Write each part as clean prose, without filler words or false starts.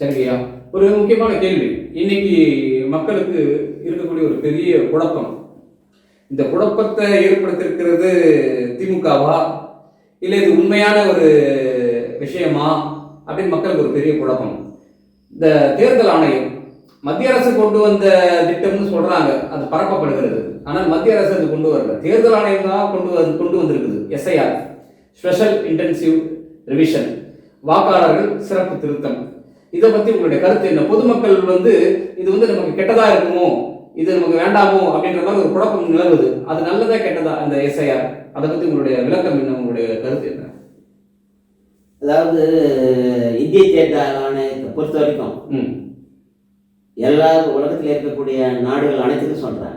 சரிங்கய்யா. ஒரு முக்கியமான கேள்வி. இன்னைக்கு மக்களுக்கு இருக்கக்கூடிய ஒரு பெரிய குழப்பம். இந்த குழப்பத்தை ஏற்படுத்தியிருக்கிறது திமுகவா, இல்லை இது உண்மையான ஒரு விஷயமா அப்படின்னு மக்களுக்கு ஒரு பெரிய குழப்பம். இந்த தேர்தல் ஆணையம் மத்திய அரசு கொண்டு வந்த திட்டம்னு சொல்றாங்க, அது பரப்பப்படுகிறது. ஆனால் மத்திய அரசு அது கொண்டு வரல, தேர்தல் ஆணையம் தான் கொண்டு வந்திருக்குது. எஸ்ஐஆர், ஸ்பெஷல் இன்டென்சிவ் ரிவிஷன், வாக்காளர்கள் சிறப்பு திருத்தம். இதை பத்தி உங்களுடைய கருத்து என்ன? பொதுமக்கள் இது நமக்கு கெட்டதா இருக்குமோ, இது நமக்கு வேண்டாமோ அப்படின்ற மாதிரி ஒரு குழப்பம் நிலவுது. அது நல்லதா கெட்டதா அந்த எஸ்ஐஆர்? அதை பத்தி உங்களுடைய விளக்கம் என்ன, உங்களுடைய கருத்து என்ன? அதாவது இந்திய தேர்தல் ஆணையத்தை பொறுத்த வரைக்கும் எல்லா உலகத்தில் இருக்கக்கூடிய நாடுகள் அனைத்துக்கும் சொல்றேன்,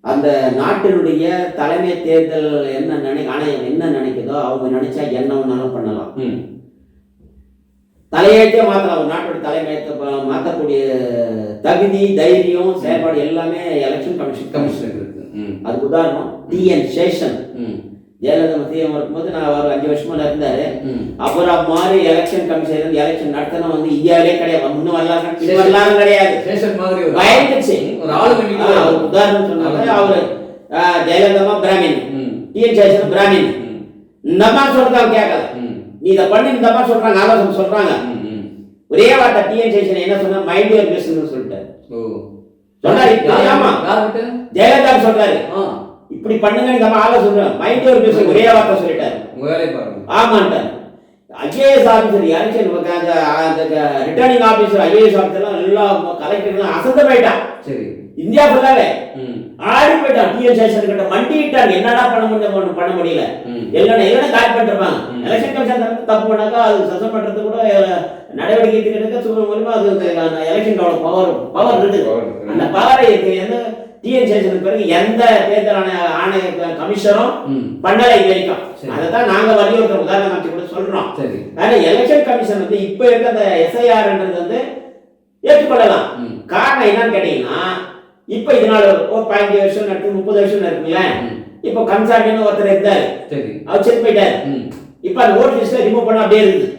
அந்த நாட்டினுடைய தலைமை தேர்தல் ஆணையம் என்ன நினைக்குதோ அவங்க நினைச்சா என்ன ஒன்னாலும் பண்ணலாம். தலையெழுத்தே மாற்றலாம். ஒரு நாட்டோட தலைமையத்தை மாற்றக்கூடிய தகுதி, தைரியம், செயல்பாடு எல்லாமே எலெக்ஷன் கமிஷன் இருக்கு. அதுக்கு உதாரணம் டிஎன் சேஷன். ஜெயலலிதா மத்தியம் இருக்கும்போது நான் ஒரு 5 வருஷமா இருந்தாரு. அப்புறம் மாதிரி எலெக்ஷன் கமிஷன் எலெக்ஷன் நடத்தினா இந்தியாவிலே கிடையாது, முன்னும் வரலாறு கிடையாது. உதாரணம் சொன்னாங்க, அவரு ஜெயலலிதா பிராமின், டிஎன் சேஷன் பிராமின். இந்த மாதிரி சொல்றதாங்க கேட்கல, நீ இதை பண்ணி இந்த மாதிரி சொல்றாங்க, ஆலோசனை சொல்றாங்க. ஒரே வார்த்தை டிஎன் சேஷன் என்ன சொன்னா, மைண்ட் யுவர் பிசினஸ் சொல்லிட்டாரு. ஜெயலலிதா சொல்றாரு, இப்படி பண்ணுங்க நம்ம ஆலோசனை மைண்ட் யுவர் பிசினஸ் ஒரே வார்த்தை சொல்லிட்டாரு. ஆமாண்டாரு. ஐஏஎஸ் ஆபீசர் யாரும் ரிட்டர்னிங் ஆபீசர் ஐஏஎஸ் ஆபீசர் எல்லாம் கலெக்டர் அசந்து போயிட்டான். சரி, இந்தியா ஃபுல்லாவே ஆடி போயிட்டான். டிஎன் சேஷன் கிட்ட மண்டிட்டாங்க, என்னடா பண்ண முடியல. எல்லாம் கால் பண்ணிருப்பாங்க. எலெக்ஷன் கமிஷன் தப்பு பண்ணாக்கா அது சஸ்பெண்ட் பண்றது கூட நடவடிக்கை எடுக்க சொல்ற மூலமா அது எலெக்ஷன் பவர் இருக்குது. அந்த பவரை இருக்கு டிஎன் சேஷனுக்கு பிறகு எந்த தேர்தல் ஆணைய கமிஷனும் பண்ணல இது வரைக்கும். அதைத்தான் நாங்க வலியுறுத்த உதாரணம் காமிச்சு கூட சொல்றோம். ஆனா எலெக்ஷன் கமிஷன் இப்ப இருக்க அந்த எஸ்ஐஆர்ன்றது ஏற்றுக்கொள்ளலாம். காரணம் என்னன்னு கேட்டீங்கன்னா, இப்ப இதனால ஒரு 15 வருஷம் நடக்கு, 30 வருஷம் இருக்குல்ல. இப்போ கன்சார்ட்னு ஒருத்தர் இருந்தாரு, அவர் செத்து போயிட்டாரு. இப்ப அந்த ஓட் லிஸ்ட்ல ரிமூவ் பண்ண அப்படியே இருக்குது.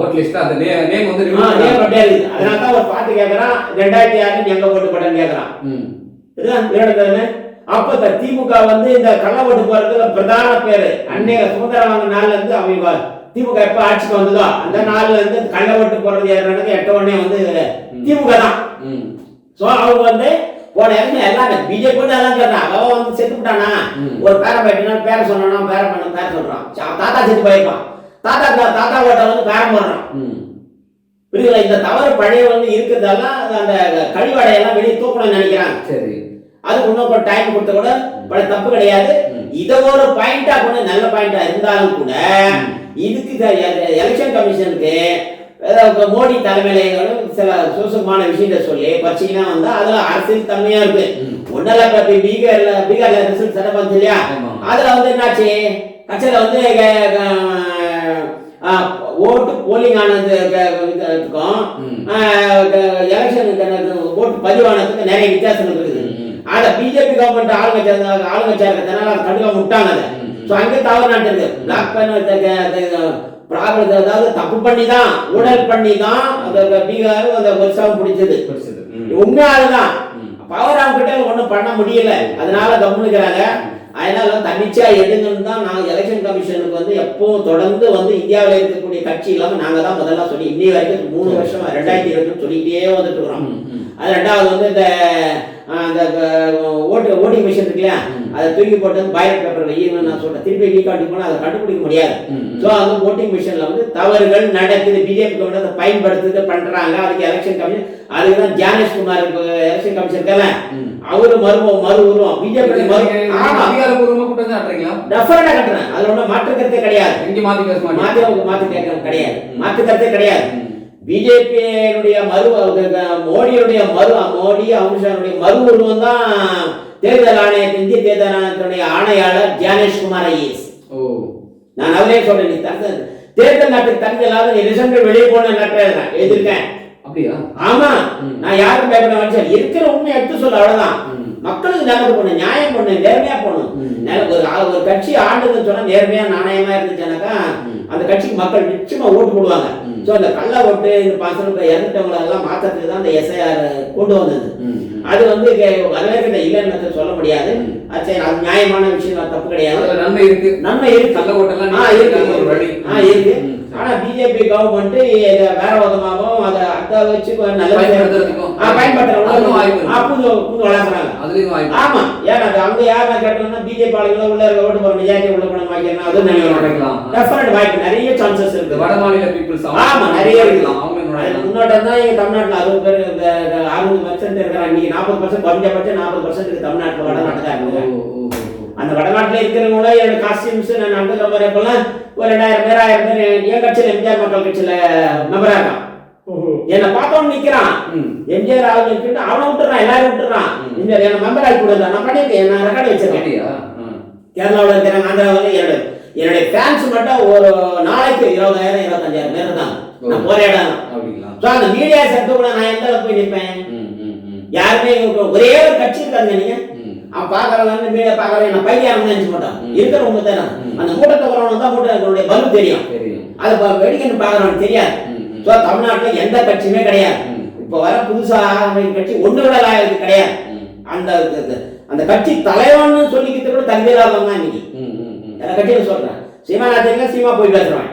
ஓட் லிஸ்ட்ல அந்த நேம் நேம் அப்படியே இருக்குது. அதனால தான் ஒரு பாட்டு கேட்கறான், 2006 எங்க ஓட்டு போட்டேன்னு கேட்கறான். அப்ப திமுக இந்த கள்ள ஓட்டு போறதுல பிரதான பேரு அன்னைய சுதந்திர வாங்க நாள்ல இருந்து அவங்க திமுக எப்ப ஆட்சிக்கு வந்ததோ அந்த நாள்ல இருந்து கள்ள ஓட்டு போறது யாருன்னு எட்ட உடனே திமுக தான். சோ அவங்க போன இடத்துல எல்லாமே பிஜேபி எல்லாம் கேட்டான். அவன் செத்து விட்டானா, ஒரு பேர போயிட்டா பேர சொன்னா பேர பண்ண பேர சொல்றான். தாத்தா செத்து போயிருப்பான், தாத்தா ஓட்ட பேரம் போடுறான். புரியுதுல? இந்த தவறு பழைய இருக்கிறதெல்லாம் அந்த கழிவடையெல்லாம் வெளியே தூக்கணும்னு நினைக்கிறாங்க. சரி, அதுக்கு இன்னும் டைம் கொடுத்த கூட பழைய தப்பு கிடையாது. இதை ஒரு பாயிண்டா கூட நல்ல பாயிண்டா இருந்தாலும் கூட இதுக்கு எலெக்ஷன் கமிஷனுக்கு மோடி தலைமையில சில சோசமான விஷயத்த சொல்லி பறிச்சீங்கன்னா அதுல அரசியல் தன்மையா இருக்கு. ஒன்னல பீகார்ல ரிசல்ட் சட்டை வந்து இல்லையா, அதுல என்னாச்சு, கட்சியில ஓட்டு போலிங் ஆனதுக்கும் எலெக்ஷன் ஓட்டு பதிவானதுக்கு நிறைய வித்தியாசம் இருக்குது. அத பிஜேபி கவர்மெண்ட் ஆளுங்கட்சியா இருக்கிறதுனால அதை கண்டுக்காம விட்டாங்க. அதை அங்கே தவறு நாட்டு பிளாக் பண்ண அதாவது தப்பு பண்ணிதான், ஊழல் பண்ணிதான் பீகார் அந்த ஒரிசாவும் பிடிச்சது. உண்மையாலதான் பவர் அவங்க கிட்ட ஒண்ணும் பண்ண முடியல, அதனால கவனிக்கிறாங்க. அதனால தன்னிச்சையா எடுங்கன்னு தான் நாங்கள் எலெக்ஷன் கமிஷனுக்கு எப்பவும் தொடர்ந்து இந்தியாவில் இருக்கக்கூடிய கட்சி இல்லாம நாங்க தான் முதல்ல சொல்லி இன்னி வரைக்கும் 3 வருஷம் 2020 சொல்லிக்கிட்டே வந்துட்டு இருக்கிறோம். அது ரெண்டாவது ஓட்டிங் மிஷின் இருக்கு இல்லையா, அதை தூக்கி போட்டு பைலட் பேப்பர் வெய்யணும்னு நான் சொல்றேன். திருப்பி ரீகார்டிங் பண்ண அதை கண்டுபிடிக்க முடியாது. ஸோ அந்த ஓட்டிங் மிஷின்ல தவறுகள் நடக்குது, பிஜேபி கவர்மெண்ட் அதை பயன்படுத்துறது பண்றாங்க. அதுக்கு எலெக்ஷன் கமிஷன், அதுக்குதான் ஜானேஷ்குமார் எலெக்ஷன் கமிஷன் இருக்கல, அவரு மறு உருவம் பிஜேபி டெஃபரண்டா கட்டுறேன். அதுல ஒன்றும் மாற்று கருத்தே கிடையாது. மாற்று கேட்கறது கிடையாது, மாற்று கருத்தே கிடையாது. பிஜேபியுடைய மோடி அமித்ஷாவுடைய மறு உருவம் தான் தேர்தல் ஆணையத்தின் இந்திய தேர்தல் ஆணையத்தினுடைய ஆணையாளர் ஜானேஷ்குமார் ஐஏஎஸ். நான் அவரே சொல்றேன், தேர்தல் நாட்டுக்கு தகுதி இல்லாத நீ ரிசல்ட் வெளியே போன நாட்டேன் எழுதிருக்கேன். அப்படியா? ஆமா, நான் யாரும் பயப்பட மாட்டேன். இருக்கிற உண்மை எடுத்து சொல்ல, அவ்வளவுதான். மக்களுக்கு நல்லது பண்ணு, நியாயம் பண்ணு, நேர்மையா போகணும். ஒரு கட்சி ஆண்டுன்னு சொன்னா நேர்மையா நாணயமா இருந்துச்சுனாக்கா அந்த கட்சிக்கு மக்கள் நிச்சயமா ஓட்டு போடுவாங்க. ஸோ அந்த கள்ள ஓட்டு இந்த பசங்க இறந்துட்டவங்களை எல்லாம் மாற்றத்துக்கு தான் அந்த எஸ்ஐஆர் கொண்டு வந்தது. அது வந்து வரவேற்கிற இல்லைன்னு சொல்ல முடியாது. அது நியாயமான விஷயம், தப்பு கிடையாது. நன்மை இருக்கு, நன்மை இருக்கு. கள்ள ஓட்டெல்லாம் இருக்கு. ஆனா பிஜேபி கவர்மெண்ட் வேற விதமாகவும் அதை வச்சு ஆமா. ஏன்னா அவங்க யாரா கேட்டோம்னா பிஜேபி ஆளுங்க உள்ள ஓட்டு போற மெஜாரிட்டி உள்ள போன வாய்க்கலாம், அது டெஃபினட் வாய்ப்பு நிறைய சான்சஸ் இருக்கு. வட மாநில பீப்புள்ஸ் ஆமா நிறைய இருக்கலாம். முன்னோட்டம் தான் இங்க தமிழ்நாட்டுல 60% இருக்கிறாங்க. இன்னைக்கு 40% குறைஞ்சபட்சம் 40% தமிழ்நாட்டுல வடநாட்டுல இருக்காங்க. அந்த வடநாட்டுல இருக்கிறவங்கள என்னோட காஸ்டியூம்ஸ் நான் அந்த வரப்பெல்லாம் ஒரு 2000 பேர் 1000 பேர் என் கட்சியில எம்ஜிஆர் மக்கள் கட்சியில மெம்பரா இருக்கான். என்ன பார்த்தவன் நிக்கிறான், எம்ஜிஆர் ஆளுன்னு அவனை விட்டுறான், எல்லாரும் விட்டுறான். எம்ஜிஆர் என்ன மெம்பர் ஆகி கூட நான் பண்ணிருக்கேன், நான் ரெக்கார்டு வச்சிருக்கேன். கேரளாவில் இருக்கிறாங்க, ஆந்திராவில் என்னுடைய ஃபேன்ஸ் மட்டும் ஒரு நாளைக்கு 20,000 25,000 பேர் இருக்காங்க. நான் போராடான். அந்த மீடியா செக்டர் கூட நான் எந்த அளவுக்கு போய் நிற்பேன்? யாருமே ஒரே ஒரு கட்சி இருக்காங்க. நீங்க அவன் பாக்குறவங்க மீடியா பாக்குறவங்க நான் பையன் நினைச்சு மாட்டான். இருக்கிறவங்க தானே அந்த கூட்டத்தை வரவங்க தான் கூட்டத்தினுடைய பலு தெரியும். அது வெடிக்கன்னு பாக்குறவங்க தெரியாது. ஸோ தமிழ்நாட்டில் எந்த கட்சியுமே கிடையாது. இப்போ வர புதுசாக கட்சி ஒன்று விட கிடையாது. அந்த அந்த கட்சி தலைவன்னு சொல்லிக்கிட்டு கூட தகுதியில்லாதவங்க தான் இன்னைக்கு எல்லா கட்சியும் சொல்றேன். சீமாநாத்திரில சீமா போய் பேசுறேன்,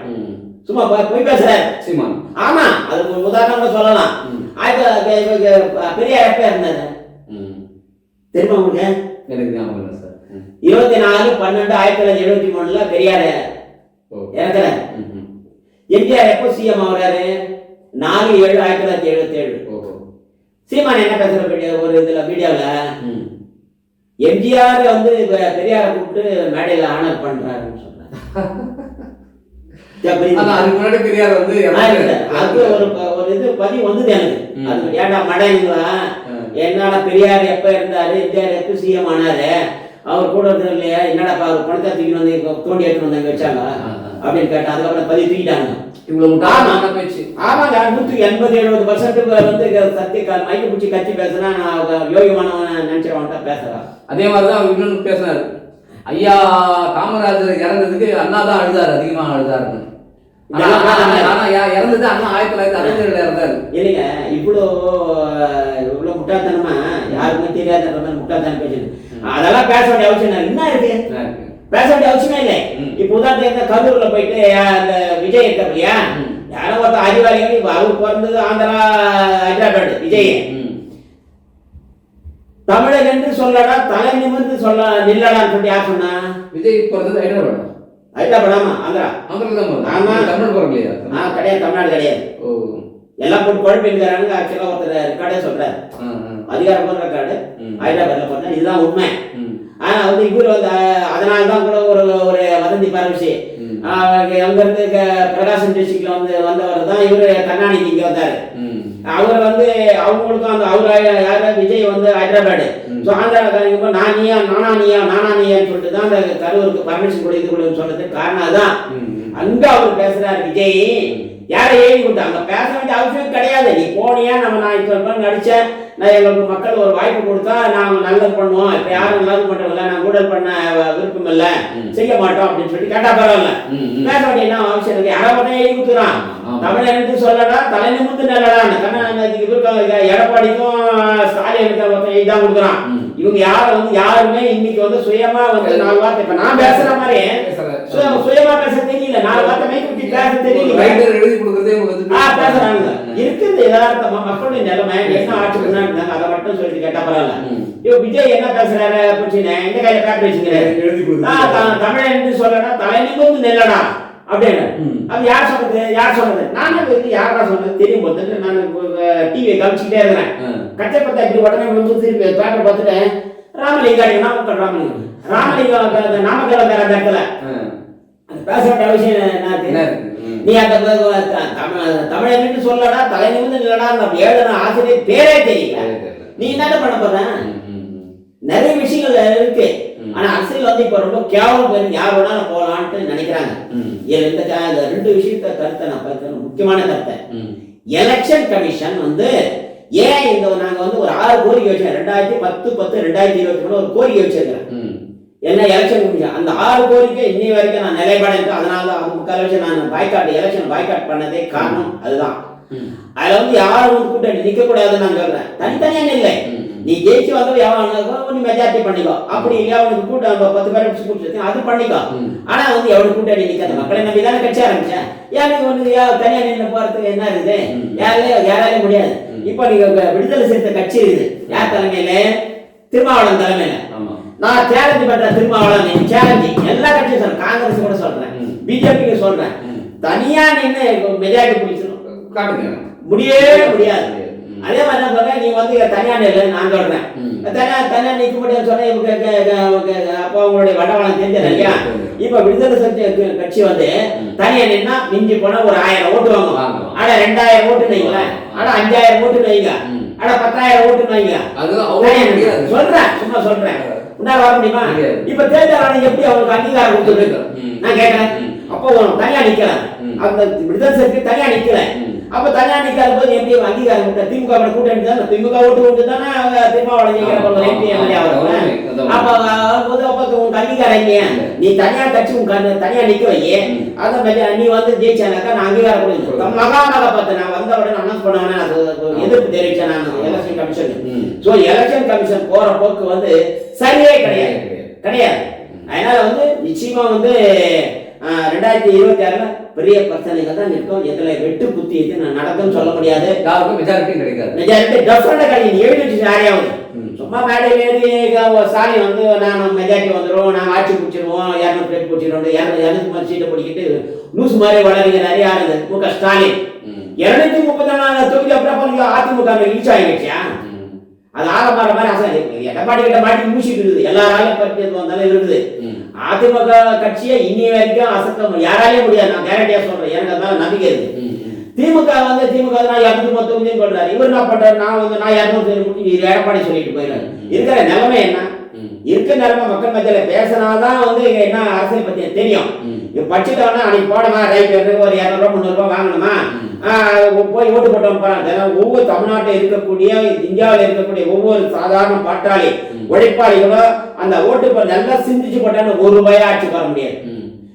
சும்மா போய் பேசுறாரு சீமா. ஆமா, அதுக்கு உதாரணம் சொல்லலாம். பெரியார் எப்ப இருந்தாரு தெரியுமா உங்களுக்கு? எனக்கு ஞாபகம் இல்லை சார். 24/12/1973 பெரியார் இறக்குற. எம்ஜிஆர் எப்போ சிஎம் ஆகுறாரு? 4/7/1977. சீமான் என்ன பேசுற ஒரு இதுல வீடியோவில் எம்ஜிஆர் வந்து பெரியாரை கூப்பிட்டு மேடையில ஆனர் பண்றாருன்னு சொல்றாரு. பெரியார் வந்து அது ஒரு இது பதிவு வந்தது எனக்கு. அது ஏன்டா மடைங்களா, என்னடா பெரியார் எப்ப இருந்தாரு, எம்ஜிஆர் எப்ப சிஎம் ஆனாரு, அவர் கூட இருந்தது இல்லையா, என்னடா அவர் பணத்தை தூக்கிட்டு வந்து தோண்டி எடுத்துட்டு வந்தாங்க வச்சாங்க அப்படின்னு கேட்டேன். அதுக்கப்புறம் பதிவு தூக்கிட்டாங்க. இவ்வளவு பேச்சு. ஆமாங்க, 180-70% வந்து சத்திய மைக்கு பிடிச்சி கட்சி பேசுனா நான் யோகிமானவன் நினைச்சிருவான்ட்டா பேசுறான். அதே மாதிரிதான் அவர் இன்னொன்று பேசினாரு. ஐயா காமராஜர் இறந்ததுக்கு அண்ணா தான் அழுதாரு, அதிகமாக அழுதாருன்னு. இறந்தது அண்ணா 1967 இறந்தாரு. இல்லைங்க, இவ்வளவு முட்டாள்தனமா யாருக்குமே தெரியாத முட்டாள்தனம் பேசுது. அதெல்லாம் பேச வேண்டிய அவசியம் என்ன இருக்கு? பேச வேண்டிய அவசியமே இல்லை. இப்ப உதாரணத்துக்கு கரூர்ல போயிட்டு அந்த விஜய் இருக்க இல்லையா, யாரோ ஒருத்த அறிவாளிகள் இப்ப அவருக்கு பிறந்தது ஆந்திரா ஹைதராபாத் விஜய் தமிழர் என்று சொல்லடா, தலை நிமிர்ந்து சொல்ல நில்லடான்னு சொல்லி யார் சொன்னா? விஜய் பிறந்தது ஹைதராபாத். ஆமா, ஆந்திரா. ஆமா, தமிழ் பிறக்கலையா? கிடையாது, தமிழ்நாடு கிடையாது. எல்லாம் போட்டு குழப்பிருக்காங்க. ஆக்சுவலா ஒருத்தர் ரெக்கார்டே சொல்றாரு, அதிகாரப்பூர்வ ரெக்கார்டு, ஹைதராபாத்ல பிறந்தா. இதுதான் உண்மை. ஆனா வந்து இவரு வந்து அதனால்தான் கூட ஒரு வதந்தி பரவிச்சு. அங்க இருந்து பிரகாசம் டிஸ்ட்ரிக்ட்ல வந்தவர் தான் இவரு கருணாநிதி இங்க வந்தாரு. அவர் வந்து அவங்களுக்கும் அந்த அவரு யாரு விஜய் வந்து ஹைதராபாத். ஸோ ஆந்திராக்காரங்க நானானியான்னு சொல்லிட்டு தான் அந்த கரூருக்கு பர்மிஷன் கொடு இது கொடுன்னு சொல்றதுக்கு காரணம் அதுதான். அங்க அவர் பேசுறாரு விஜய் யாரை ஏறி விட்டு அங்க பேச வேண்டிய அவசியம் கிடையாது. நீ போனியா, நான் இப்ப நடிச்சேன், நான் எங்களுக்கு மக்கள் ஒரு வாய்ப்பு கொடுத்தா நாங்கள் நல்லது பண்ணுவோம், இப்ப யாரும் நல்லது பண்றதில்ல, நான் ஊழல் பண்ண விருப்பம் இல்லை, செய்ய மாட்டோம் அப்படின்னு சொல்லி கேட்டா பரவாயில்ல. பேச வேண்டிய என்ன அவசியம் இருக்கு? யாரை மட்டும் ஏறி கொடுத்துறான். தமிழனுக்கு சொல்லடா, தலை நிமிர்ந்து நல்லடா. எடப்பாடிக்கும் ஸ்டாலினுக்கு இதான் கொடுக்குறான். இவங்க யாருமே இன்னைக்கு வந்து சுயமா வந்து 4 வார்த்தை இப்ப நான் பேசுற மாதிரி சுயமா பேச தெரியல. 4 வார்த்தை மைக்கு பேச தெரியல. எழுதி கொடுக்கறதே பேசுறாங்க. இருக்குது யதார்த்தமா மக்களுடைய நிலைமை என்ன ஆட்சி பண்ணாங்க அதை மட்டும் சொல்லிட்டு கேட்டா பரவாயில்ல. இவ விஜய் என்ன பேசுறாரு அப்படின்னு இந்த கையில பேப்பர் வச்சுக்கிறேன், தமிழ் என்று சொல்லடா, தலை நிமிர்ந்து நெல்லடா அப்படின்னு. அது யார் சொன்னது? நானே வந்து யாரா சொன்னது தெரியும் போது நான் டிவியை கவனிச்சுக்கிட்டே இருக்கிறேன். கச்சை பத்தா இப்படி உடனே வந்து திருப்பி பேப்பர் பார்த்துட்டு ராமலிங்கம் நாமக்கல் அந்த இடத்துல பேச வேண்டிய அவசியம் நீ அந்த தமிழன்னு சொல்லடா, தலை நிமிர்ந்து இல்லடா, எழுதுன ஆசிரியர் பேரே தெரியல. நீ என்ன பண்ண போற? நிறைய விஷயங்கள் இருக்கு. ஆனா அரசியல் வந்து இப்ப ரொம்ப கேவலம் போய் யார் வேணாலும் போகலான்ட்டு நினைக்கிறாங்க. இந்த 2 விஷயத்த கருத்தை நான் பார்க்கிறேன், முக்கியமான கருத்தை. எலெக்ஷன் கமிஷன் வந்து ஏன் நாங்க வந்து ஒரு 6 கோரிக்கை வச்சோம். 2010-10-2023 ஒரு கோரிக்கை வச்சிருக்கிறேன். என்ன எலெக்ஷன் கமிஷன் அந்த 6 கோரிக்கை இன்னி வரைக்கும் நான் நிலைப்பாடு. அதனால தான் அது முக்கால் வருஷம் நான் எலெக்ஷன் பாய்காட் பண்ணதே காரணம் அதுதான். அதுல வந்து யாரும் வந்து கூட்டணி நிக்க கூடாதுன்னு நான் சொல்றேன். தனித்தனியா இல்லை, நீ ஜெயிச்சு வந்தது எவ்வளவு நீ மெஜாரிட்டி பண்ணிக்கோ, அப்படி இல்லையா உனக்கு கூட்டம் 10 பேர் கூட்டு அது பண்ணிக்கோ. ஆனா வந்து எவ்வளவு கூட்டணி நிக்காத மக்களை நம்பி தானே கட்சி ஆரம்பிச்சேன். எனக்கு வந்து தனியா நின்று போறதுக்கு என்ன இருக்குது, யாராலையும் முடியாது. இப்ப நீங்க விடுதலை சிறுத்தை கட்சி இருக்குது, யார் தலைமையில? திருமாவளவன் தலைமையில. நான் சேலஞ்ச் பண்றேன், திருமாவளவன் சேலஞ்ச் எல்லா கட்சியும் சொல்றேன், காங்கிரஸ் கூட சொல்றேன், பிஜேபிக்கு சொல்றேன், தனியா நின்று மெஜாரிட்டி பிடிச்சிடும் காட்டுங்க, முடியவே முடியாது. அதே மாதிரி தான் சொல்றேன், நீ வந்து தனியா நிலை நான் சொல்றேன், தனியா நிற்க முடியாது சொன்னேன். அப்போ உங்களுடைய வடவளம் தெரிஞ்சது இல்லையா? இப்ப விடுதலை சிறுத்தை கட்சி வந்து தனியா நின்னா மிஞ்சி போனா ஒரு 1000 ஓட்டு வாங்குவாங்க. ஆனா 2000 ஓட்டு வைங்களேன், ஆனா 5000 ஓட்டு வைங்க, ஆனா 10000 ஓட்டு வைங்க. சொல்றேன், சும்மா சொல்றேன், உன்னால வர முடியுமா? இப்ப தேர்தல் ஆணையம் எப்படி அவங்களுக்கு அங்கீகாரம் கொடுத்துருக்கு நான் கேட்கிறேன். அப்போ தனியா நிக்கலாம், அந்த விடுதலை சிறுத்தை தனியா நிக்கல. அப்ப தனியா நிக்காத போது எப்படி அங்கீகாரம் கொடுத்த? திமுக கூட்டணி தான், திமுக ஓட்டு தானே திருமாவளவன் அப்ப உங்க அங்கீகாரம் இல்லையா? நீ தனியா கட்சி தனியா நிக்க வையே, அதான் நீ வந்து ஜெயிச்சானாக்கா நான் அங்கீகாரம் கொடுக்க மகாமக பார்த்து நான் வந்த உடனே அனௌன்ஸ் பண்ணுவேன், எதிர்ப்பு தெரிவிச்சேன் நான் election commission. So election commission போற போக்கு வந்து சரியே கிடையாது. அதனால வந்து நிச்சயமா வந்து 2026 பெரிய பிரச்சனைகள் தான் நிற்கும். இதுல வெட்டு குத்தி நடக்கும்னு சொல்ல முடியாது. யாருக்கும் மெஜாரிட்டி கிடைக்காது. மெஜாரிட்டி டெஃபரண்டா கிடைக்கும். எழுதி யாரையாவது சும்மா மேடையில் ஏறி சாலி வந்து நான் மெஜாரிட்டி வந்துடும், நாங்கள் ஆட்சி பிடிச்சிருவோம், 200 பிளேட் பிடிச்சிருவோம், 200 சீட்டை பிடிக்கிட்டு லூஸ் மாதிரி வளர்கிறாரு யாரு? முக ஸ்டாலின். 234 தொகுதி அப்புறம் அதிமுக ரீச் ஆகிடுச்சா? அது ஆலமர மாதிரி அசை எடப்பாடி கிட்ட மாட்டி மூசிட்டு இருக்குது, எல்லாராலும் பற்றி வந்தாலும் இருக்குது. அதிமுக கட்சியை இன்னி வரைக்கும் அசக்க யாராலையும் முடியாது, நான் கேரண்டியா சொல்றேன், எனக்கு அதனால நம்பிக்கை இருக்கு. திமுக வந்து நான் 230 தொகுதியும் சொல்றாரு, இவர் என்ன பண்றாரு? நான் 200 எடப்பாடி சொல்லிட்டு போயிடுறாரு. இருக்கிற நிலைமை என்ன? இருக்க நிலைமை மக்கள் மத்தியில பேசினாதான் வந்து என்ன அரசியல் பத்தி தெரியும். படிச்சுட்டோம்னா அன்னைக்கு போனமா ரைட் ஒரு 200 ரூபாய் 300 ரூபாய் வாங்கணுமா, போய் ஓட்டு போட்டோம் பாருங்க. ஒவ்வொரு தமிழ்நாட்டில் இருக்கக்கூடிய இந்தியாவில் இருக்கக்கூடிய ஒவ்வொரு சாதாரண பாட்டாளி உழைப்பாளிகளும் அந்த ஓட்டு நல்லா சிந்திச்சு போட்டான்னு ₹1 ஆட்சி வர முடியாது.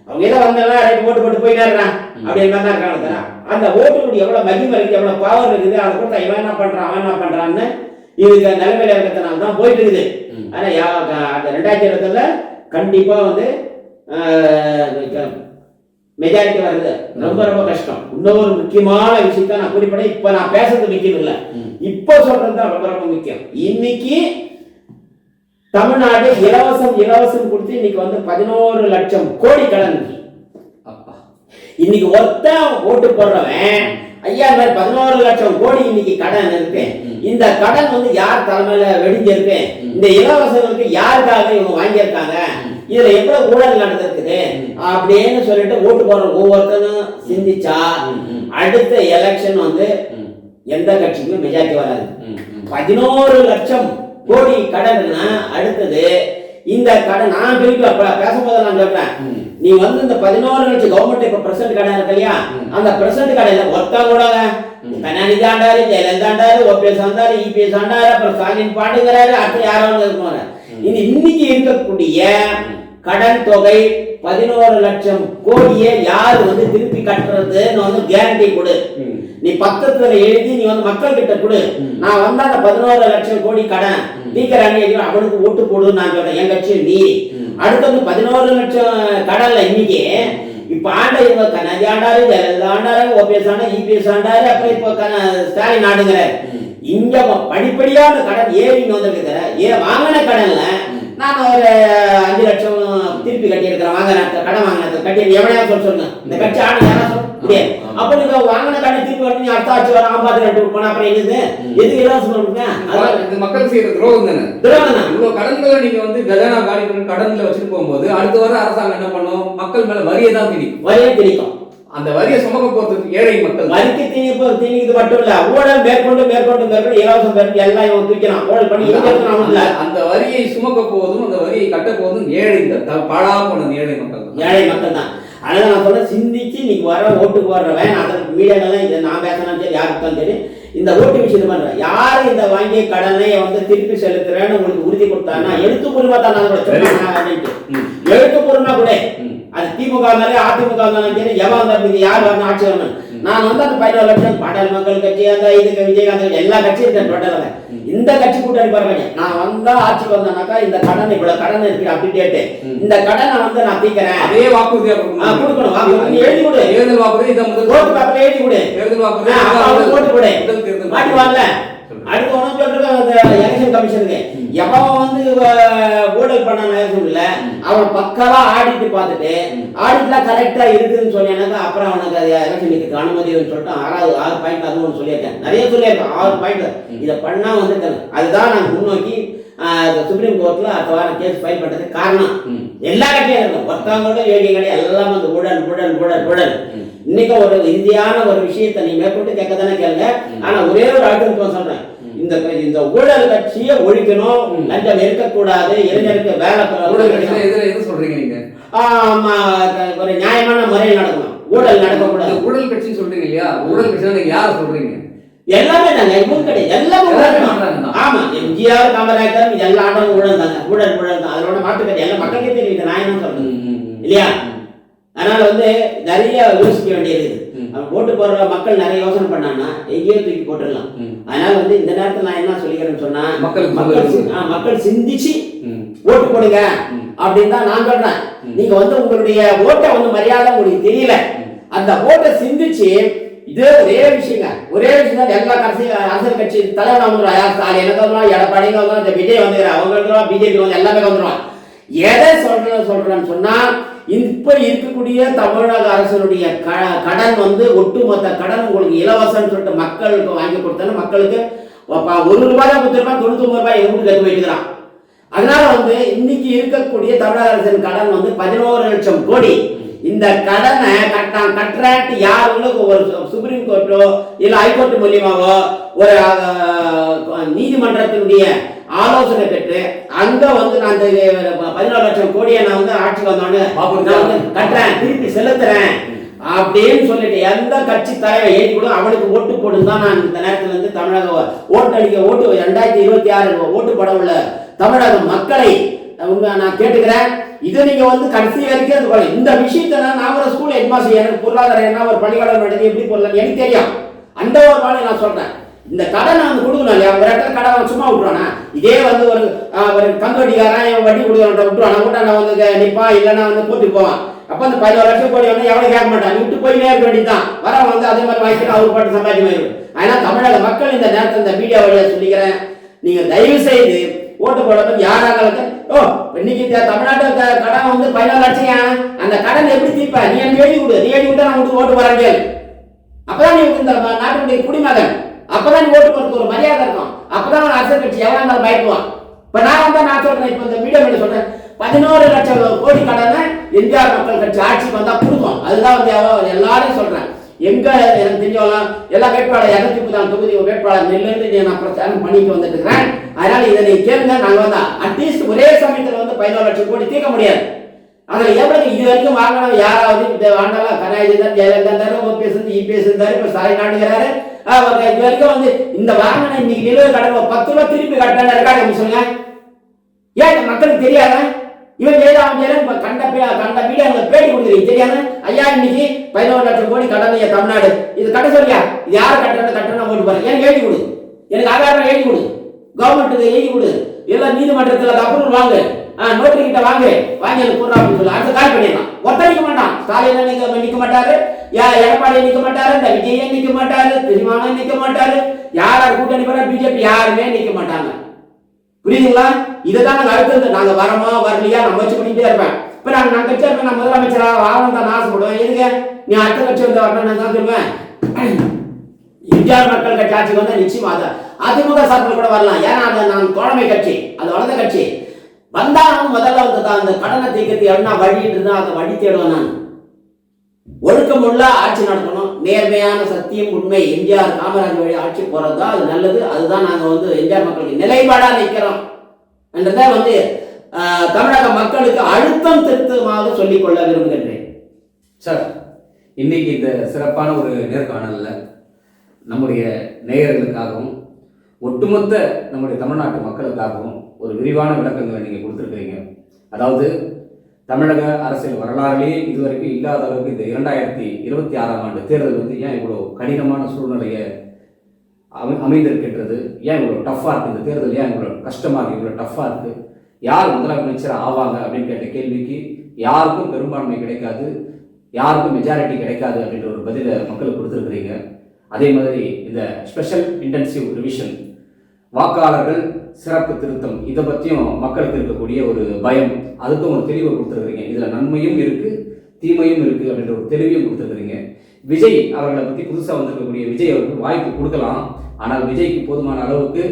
அவங்க ஏதோ வந்தாலும் ரைட் ஓட்டு போட்டு போயிட்டாருறான் அப்படின்ற மாதிரி தான் இருக்காங்க. அந்த ஓட்டுடைய எவ்வளவு மகிமை இருக்கு, எவ்வளவு பவர் இருக்குது, அதை கொடுத்தா இவன் என்ன பண்றான் அவன் என்ன பண்றான்னு இதுக்கு நிலைமையில இருக்கிறதுனால தான் போயிட்டு இருக்குது. ஆனா அந்த 2020 கண்டிப்பா வந்து மெஜாரிட்டி வருது ரொம்ப ரொம்ப கஷ்டம். இன்னொரு முக்கியமான விஷயத்த நான் குறிப்பிட, இப்ப நான் பேசுறது முக்கியம் இல்லை, இப்ப சொல்றது தான் ரொம்ப ரொம்ப முக்கியம். இன்னைக்கு தமிழ்நாடு இலவசம் கொடுத்து இன்னைக்கு வந்து 11 லட்சம் கோடி கடன். இன்னைக்கு ஒத்த ஓட்டு போடுறவன் ஐயா 11 லட்சம் கோடி இன்னைக்கு கடன் இருக்கு. இந்த கடன் வந்து யார் தலைமையில வெடிஞ்சிருக்கு? இந்த இலவசங்களுக்கு யாருக்காக இவங்க வாங்கியிருக்காங்க? இதுல எவ்வளவு ஊழல் நடந்திருக்குது அப்படின்னு சொல்லிட்டு ஓட்டு போடுற ஒவ்வொருத்தரும் சிந்திச்சா அடுத்த எலெக்ஷன் வந்து எந்த கட்சிக்கும் மெஜாரிட்டி வராது. 11 லட்சம் கோடி கடன்னா அடுத்தது இந்த கடன் நான் பேசும்போது நான் சொல்றேன், நீ வந்து இந்த 11 லட்சம் கவர்மெண்ட் இப்ப பிரசன்ட் கடன் இருக்கு இல்லையா, அந்த பிரசன்ட் கடையில ஒருத்தா கூட கருணாநிதி ஆண்டாரு, ஜெயலலிதா ஆண்டாரு, ஓபிஎஸ் ஆண்டாரு, இபிஎஸ் ஆண்டாரு, அப்புறம் ஸ்டாலின் பாடுங்கிறாரு, அடுத்து யாராவது இருப்பாங்க. இன்னைக்கு இருக்கக்கூடிய கடன் தொகை 11 லட்சம் கோடியை யாரு வந்து திருப்பி கட்டுறதுன்னு வந்து கேரண்டி கொடு. நீ பத்திரத்துல எழுதி நீ வந்து மக்கள் கிட்ட கொடு, நான் வந்து அந்த 11 லட்சம் கோடி கடன் நீக்கிறாங்க அவனுக்கு ஓட்டு போடுன்னு நான் சொல்றேன். என் கட்சி நீ அடுத்து வந்து 11 லட்சம் கடன்ல இன்னைக்கு இப்ப ஆண்ட இவங்க கருணாநிதி ஆண்டாரு, ஜெயலலிதா ஆண்டாரு, ஓபிஎஸ் ஆண்டாரு, இபிஎஸ் ஆண்டாரு, அப்புறம் இப்ப ஸ்டாலின் ஆடுங்கிறாரு. இங்க படிப்படியான கடன் ஏறிங்க வந்திருக்கு. ஏன் வாங்கின கடன்ல நான் ஒரு 5 லட்சம் திருப்பி கட்டி இருக்கிறேன், வாங்கின கடன் வாங்கின கட்டி எவ்வளவு சொல்லுங்க இந்த கட்சி ஆடு யாரா சொல்ல முடியாது. அப்ப நீங்க வாங்கின கடன் திருப்பி வந்து நீ அடுத்த ஆட்சி வர 50 லட்சம் போனா அப்புறம் என்னது எது இலவசம் சொல்லுங்க? மக்கள் செய்யற துரோகம் தானே. இவ்வளவு கடன்களை நீங்க வந்து கஜானா காலி பண்ணி கடன்ல வச்சுட்டு போகும்போது அடுத்த வர அரசாங்கம் என்ன பண்ணும்? மக்கள் மேல வரியை தான் திணிக்கும். அந்த வரியை சுமக்க போறது ஏழை மக்கள். வரிக்கு திணிக்கிறது மட்டும் இல்ல, ஊழல் மேற்கொண்டு இலவசம் எல்லாம் இவன் தூக்கிறான். ஊழல் பண்ணி அந்த வரியை சுமக்க போவதும் அந்த வரியை கட்ட போவதும் ஏழை, பாழா போன ஏழை மக்கள் தான். அதனால நான் சொல்றேன், சிந்திச்சு இன்னைக்கு வர ஓட்டு போடுறவன் அதற்கு மீடியாக்கெல்லாம் இதை நான் பேசினாலும் சரி யாருக்கும் சரி இந்த ஓட்டு விஷயத்தை பண்றேன். யாரு இந்த வாங்கிய கடனை வந்து திருப்பி செலுத்துறேன்னு உங்களுக்கு உறுதி கொடுத்தாங்கன்னா எழுத்துப்பூர்வமா தான் நான் கூட சொன்னேன். எழுத்துப்பூர்வமா கூட அது திமுக இருந்தாலும் அதிமுக இருந்தாலும் சரி எவன் இருந்தாலும் யார் வரணும் ஆட்சி வரணும். நான் வந்து அந்த 14 லட்சம் பாட்டாளி மக்கள் கட்சி அந்த இதுக்கு விஜயகாந்த் எல்லா கட்சியும் இருக்கேன் டோட்டலாக. இந்த கட்சி கூட்டணி பாருங்க, நான் வந்தா ஆட்சிக்கு வந்தேனாக்கா இந்த கடன் இவ்வளவு கடன் இருக்கு அப்படி கேட்டு இந்த கடனை வந்து நான் தீக்கிறேன். அதே வாக்குறுதியா கொடுக்கணும். வாக்குறுதி எழுதி கொடு, தேர்தல் வாக்குறுதி இதை முதல் ஓட்டு பேப்பர்ல எழுதி கொடு, தேர்தல் வாக்குறுதி ஓட்டு கொடு மாட்டுவாங்கல்ல. அடுத்து ஒன்றும் சொல்றது எலெக்ஷன் கமிஷனுக்கு எவன் வந்து ஊழல் பண்ண இல்ல அவன் பக்காவா ஆடிட்டு பார்த்துட்டு ஆடிட்லாம் கரெக்டா இருக்குதுன்னு சொன்னாக்கா அப்புறம் அவனுக்கு அது எலெக்ஷனுக்கு அனுமதின்னு சொல்லிட்டு 6 பாயிண்ட் அது ஒன்று சொல்லியிருக்கேன். நிறைய சொல்லியிருக்கேன் 6 பாயிண்ட். இதை பண்ணா வந்து அதுதான் நான் முன்னோக்கி சுப்ரீம் கோர்ட்ல அடுத்த வாரம் கேஸ் ஃபைல் பண்றதுக்கு காரணம். எல்லா கட்சியும் இருக்கும், ஒருத்தவங்களோட ஏழை கடை எல்லாம் வந்து ஊழல் ஊழல் ஊழல் ஊழல். இன்னைக்கு ஒரு இந்தியான ஒரு விஷயத்தை நீ மேற்கொண்டு கேட்க தானே கேளுங்க. ஆனா ஒரே ஒரு ஆட்கள் சொல்றேன், இந்த ஊழல் கட்சியை ஒழிக்கணும், லஞ்சம் இருக்கக்கூடாது, இளைஞருக்கு வேலை சொல்றீங்க நீங்க ஒரு நியாயமான முறையில் நடக்கணும், ஊழல் நடக்கக்கூடாது. ஊழல் கட்சி சொல்றீங்க இல்லையா, ஊழல் கட்சி யார சொல்றீங்க? எல்லாமே தாங்க, இவங்க கிடையாது, எல்லாமே. ஆமா, எம்ஜிஆர் காமராஜர் இது எல்லா ஆண்டும் ஊழல் தாங்க, ஊழல் ஊழல் தான். அதோட மாட்டு கட்சி எல்லாம் மக்களுக்கே தெரியுது, நான் என்ன சொல்றது இல்லையா? அதனால வந்து நிறைய யோசிக்க வேண்டியது. ஓட்டு போடுற மக்கள் நிறைய யோசனை பண்ணாங்கன்னா எங்கேயோ தூக்கி போட்டுடலாம். அதனால வந்து இந்த நேரத்தில் நான் என்ன சொல்லிக்கிறேன்னு சொன்னா, மக்கள் சிந்திச்சு ஓட்டு போடுங்க அப்படின்னு தான் நான் சொல்றேன். நீங்க வந்து உங்களுடைய ஓட்டை வந்து மரியாதை உங்களுக்கு தெரியல, அந்த ஓட்டை சிந்திச்சு இதே ஒரே விஷயங்க, ஒரே விஷயம் தான் எல்லா அரசியல் கட்சி தலைவன் வந்துடுவான். ஸ்டாலின் எனக்கு வந்துடுவான், எடப்பாடிங்க வந்துடும், இந்த விஜய் வந்துடுறான், அவங்க வந்துடுவான், பிஜேபி வந்து எல்லாமே வந்துடுவான். எதை சொல்றேன்னு சொன்னா, இப்ப இருக்கக்கூடிய தமிழக அரசனுடைய கடன் வந்து ஒட்டுமொத்த கடன் உங்களுக்கு இலவசம் சொல்லிட்டு மக்களுக்கு வாங்கி கொடுத்தாலும் மக்களுக்கு ₹1 கொடுத்துருப்பான், ₹99 எங்க கட்டு போயிட்டுக்கிறான். அதனால வந்து இன்னைக்கு இருக்கக்கூடிய தமிழக அரசின் கடன் வந்து 11 லட்சம் கோடி. இந்த கடனை கட்டுறாட்டு யாருங்களுக்கு ஒரு சுப்ரீம் கோர்ட்டோ இல்ல ஹைகோர்ட் மூலியமாவோ ஒரு நீதிமன்றத்தினுடைய ஆலோசனை பெற்று அங்க வந்து நான் இந்த 14 லட்சம் கோடியை நான் வந்து ஆட்சிக்கு வந்தோன்னு கட்டுறேன், திருப்பி செலுத்துறேன் அப்படின்னு சொல்லிட்டு எந்த கட்சி தலைவர் ஏற்றி கூட அவனுக்கு ஓட்டு போடுன்னு தான் நான் இந்த நேரத்தில் வந்து தமிழக ஓட்டு 2026 ஓட்டு போட உள்ள தமிழக மக்களை நான் கேட்டுக்கிறேன். இது நீங்க வந்து கடைசி வரைக்கும் இந்த விஷயத்த நான் ஒரு ஸ்கூல் ஹெட்மாஸ்டர், எனக்கு பொருளாதாரம் என்ன ஒரு பள்ளிக்கூடம் நடத்தி எப்படி போடலாம் எனக்கு தெரியும். அந்த ஒரு பாலை நான் சொல்றேன், இந்த கடனை வந்து கொடுக்கணும் இல்லையா, ஒரு இடத்துல கடை சும்மா விட்டுருவானா? இதே வந்து ஒரு கந்தோட்டிக்காரன் வட்டி கொடுக்கறவன் விட்டுருவானா, கூட நான் வந்து நிப்பான் இல்லைன்னா வந்து கூட்டிட்டு போவான். அப்ப அந்த 14 லட்சம் கோடி வந்து எவனை கேட்க மாட்டான், விட்டு போயிட்டே இருக்க வேண்டியதான். வர வந்து அதே மாதிரி வாங்கிட்டு அவர் பாட்டு சம்பாதிக்க போயிடும். ஆனா தமிழக மக்கள் இந்த நேரத்தில் இந்த மீடியா வழியா சொல்லிக்கிறேன், நீங்க தயவு செய்து ஓட்டு போடுறது யாராக இன்னைக்கு தமிழ்நாட்டு கடன் வந்து 14 லட்சம், அந்த கடன் எப்படி தீர்ப்ப? நீ எனக்கு எழுதி கொடு, நீ எழுதி விட்டா நான் உங்களுக்கு ஓட்டு வரேன் கேள். அப்பதான் நீ இந்த நாட்டினுடைய குடிமகன், அப்பதான் நீ ஓட்டு போறதுக்கு ஒரு மரியாதை இருக்கும், அப்பதான் அரசியல் கட்சி எவ்வளவு இருந்தாலும் பயப்படுவான். இப்ப நான் வந்து நான் சொல்றேன், இப்ப இந்த மீடியா மேல சொல்றேன், 11 லட்சம் கோடி கடனை எம்ஜிஆர் மக்கள் கட்சி ஆட்சிக்கு வந்தா கொடுக்கும். அதுதான் வந்து எல்லாரும் சொல்றேன். எங்க எனக்கு தெரிஞ்சவங்க எல்லா வேட்பாளர் 230 தொகுதி வேட்பாளர் நெல்லிருந்து நான் பிரச்சாரம் பண்ணிட்டு வந்துட்டு இருக்கிறேன். அதனால இதை நீ கேளுங்க, நாங்க வந்தா அட்லீஸ்ட் ஒரே சமயத்தில் வந்து 14 லட்சம் கோடி தீர்க்க முடியாது. அதுல எவ்வளவு இது வரைக்கும் வாங்கினவங்க யாராவது ஆண்டாலும் கருணாநிதி தான், ஜெயலலிதா இருந்தாரு, ஓபிஎஸ் வந்து இபிஎஸ் இருந்தாரு, இப்ப ஸ்டாலின் நாட்டுகிறாரு. இது வரைக்கும் வந்து இந்த வாங்கின இன்னைக்கு நிலுவை கடன் 10 ரூபாய் திருப்பி கட்டணும் இருக்காங்க சொல்லுங்க. ஏன் மக்களுக்கு தெரியாத? இவன் ஜெயலலிதா கண்ட மீடியா பேட்டி கொடுக்குறீங்க தெரியாத? ஐயா இன்னைக்கு 14 லட்சம் கோடி கடனைய தமிழ்நாடு, இது கட்ட சொல்லியா? இது யாரு கட்டணும் ஓட்டு பாருங்க, எனக்கு எழுதி கொடு, எனக்கு ஆதாரம் எழுதி கொடு, கவர்மெண்ட்டுக்கு எழுதி கொடு, எல்லாம் நீதிமன்றத்தில் அப்ரூவல் வாங்க, நோட்டரி கிட்ட வாங்க, வாங்கி எனக்கு போடுறா அப்படின்னு சொல்லி அடுத்த கால் பண்ணிடலாம். ஒருத்தர் நிற்க மாட்டான், ஸ்டாலின் நிற்க மாட்டாரு, எடப்பாடி நிற்க மாட்டாரு, இந்த விஜயன் நிற்க மாட்டாரு, திருமாவளவன் நிற்க மாட்டாரு, யார் கூட்டணி போற பிஜேபி யாருமே நிற்க மாட்டாங்க. புரியுதுங்களா? இதுதான் நாங்க அடுத்தது, நாங்க வரமா வரலையா நம்ம வச்சு பண்ணிட்டே இருப்பேன். இப்ப நாங்க கட்சியா இருப்பேன், நான் முதலமைச்சராக ஆகணும் தான் ஆசைப்படுவேன். எதுக்கு நீ அடுத்த கட்சி வந்து வரணும் நான் தான் சொல்லுவேன். எம்ஜிஆர் மக்கள் கட்சி ஆட்சிக்கு வந்தா நிச்சயமா அதிமுக சார்பில் கூட வரலாம். ஏன்னா அது நான் தோழமை கட்சி, அது வளர்ந்த கட்சி. வந்தாலும் முதல்ல வந்து அந்த கடனை தீர்க்கத்து என்ன வழிட்டு இருந்தா அந்த வழி தேடுவேன். நான் ஒழுக்கமுள்ள ஆட்சி நடத்தணும், நேர்மையான சத்தியம் உண்மை எம்ஜிஆர் காமராஜ் வழி ஆட்சி போறதா அது நல்லது. அதுதான் நாங்க வந்து எம்ஜிஆர் மக்களுக்கு நிலைப்பாடா நிற்கிறோம் என்றதை வந்து தமிழக மக்களுக்கு அழுத்தம் திருத்தமாக சொல்லிக் கொள்ள விரும்புகின்றேன். சார், இன்னைக்கு இந்த சிறப்பான ஒரு நேர்காணல்ல நம்முடைய நேயர்களுக்காகவும் ஒட்டுமொத்த நம்முடைய தமிழ்நாட்டு மக்களுக்காகவும் ஒரு விரிவான விளக்கங்களை நீங்கள் கொடுத்துருக்கிறீங்க. அதாவது தமிழக அரசியல் வரலாறுலேயே இதுவரைக்கும் இல்லாத அளவுக்கு இந்த 2026ஆம் ஆண்டு தேர்தல் வந்து ஏன் இவ்வளோ கடினமான சூழ்நிலையை அமைந்திருக்கின்றது, ஏன் இவ்வளோ டஃப்பாக இருக்குது, இந்த தேர்தல் ஏன் இவ்வளோ கஷ்டமாக இருக்குது, இவ்வளோ டஃப்பாக இருக்குது, யார் முதலமைச்சர் ஆவாங்க அப்படின்னு கேட்ட கேள்விக்கு யாருக்கும் பெரும்பான்மை கிடைக்காது, யாருக்கும் மெஜாரிட்டி கிடைக்காது அப்படின்ற ஒரு பதிலை மக்களுக்கு கொடுத்துருக்குறீங்க. அதே மாதிரி இந்த ஸ்பெஷல் இன்டென்சிவ் ரிவிஷன், வாக்காளர்கள் சிறப்பு திருத்தம், இதை பற்றியும் மக்களுக்கு இருக்கக்கூடிய ஒரு பயம், அதுக்கும் ஒரு தெளிவை கொடுத்துருக்குறீங்க. இதில் நன்மையும் இருக்குது தீமையும் இருக்குது அப்படின்ற ஒரு தெளிவையும் கொடுத்துருக்குறீங்க. விஜய் அவர்களை பற்றி புதுசாக வந்திருக்கக்கூடிய விஜய் அவருக்கு வாய்ப்பு கொடுக்கலாம். ஆனால் விஜய்க்கு போதுமான அளவுக்கு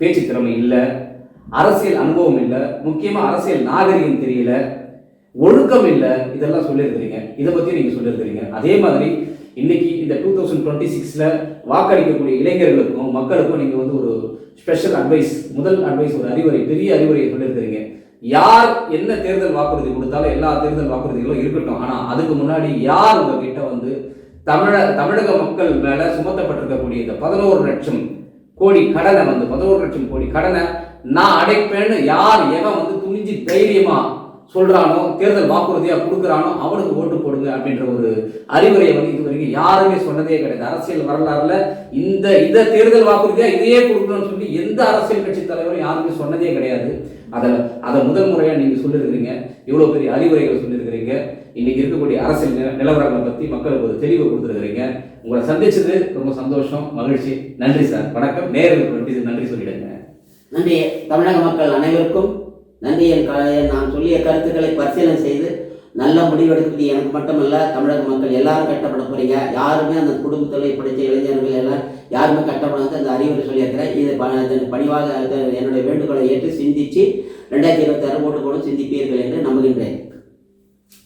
பேச்சு திறமை இல்லை, அரசியல் அனுபவம் இல்லை, முக்கியமாக அரசியல் நாகரிகம் தெரியல, ஒழுக்கம் இல்லை, இதெல்லாம் சொல்லியிருக்கிறீங்க. இதை பற்றி நீங்கள் சொல்லியிருக்கிறீங்க. அதே மாதிரி இன்னைக்கு இந்த 2026ல் வாக்களிக்கக்கூடிய இளைஞர்களுக்கும் மக்களுக்கும் நீங்கள் வந்து ஒரு ஸ்பெஷல் அட்வைஸ், முதல் அட்வைஸ், ஒரு அறிவுரை, பெரிய அறிவுரையை சொல்லியிருக்கிறீங்க. யார் என்ன தேர்தல் வாக்குறுதி கொடுத்தாலும் எல்லா தேர்தல் வாக்குறுதிகளும் இருக்கட்டும், ஆனால் அதுக்கு முன்னாடி யார் உங்ககிட்ட வந்து தமிழக மக்கள் மேலே சுமத்தப்பட்டிருக்கக்கூடிய இந்த 11 லட்சம் கோடி கடனை வந்து 11 லட்சம் கோடி கடனை நான் அடைப்பேன்னு யார் எவன் வந்து துணிஞ்சு தைரியமா சொல்றானோ, தேர்தல் வாக்குறுதியா கொடுக்குறானோ அவனுக்கு ஓட்டு போடுங்க அப்படின்ற ஒரு அறிவுரையை வந்து இதுவரைக்கும் யாருமே சொன்னதே கிடையாது. அரசியல் வரலாறுல இந்த தேர்தல் வாக்குறுதியா இதையே கொடுக்கணும்னு சொல்லி எந்த அரசியல் கட்சி தலைவரும் யாருமே சொன்னதே கிடையாது. அதை முதல் முறையா நீங்க சொல்லியிருக்கிறீங்க. இவ்வளவு பெரிய அறிவுரைகள் சொல்லியிருக்கிறீங்க. இன்னைக்கு இருக்கக்கூடிய அரசியல் நிலவரங்களை பத்தி மக்களுக்கு ஒரு தெளிவு கொடுத்துருக்கிறீங்க. உங்களை சந்திச்சது ரொம்ப சந்தோஷம், மகிழ்ச்சி. நன்றி சார். வணக்கம். நேயர்களுக்கு நன்றி சொல்லிடுங்க. நன்றி. தமிழக மக்கள் அனைவருக்கும் நன்றி. நான் சொல்லிய கருத்துக்களை பரிசீலனை செய்து நல்ல முடிவெடுக்கிறது எனக்கு மட்டுமல்ல, தமிழக மக்கள் எல்லாரும் கட்டப்பட போறீங்க. யாருமே அந்த குடும்பத்தில் படித்த இளைஞர்கள் எல்லாம் யாருமே கட்டப்படாத அந்த அறிவுரை சொல்லியிருக்கிறேன். இது பணிவாக என்னுடைய வேண்டுகோளை ஏற்று சிந்திச்சு 2026 ஓட்டு போட சிந்திப்பீர்கள் என்று நம்புகின்றேன்.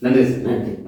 நன்றி. நன்றி.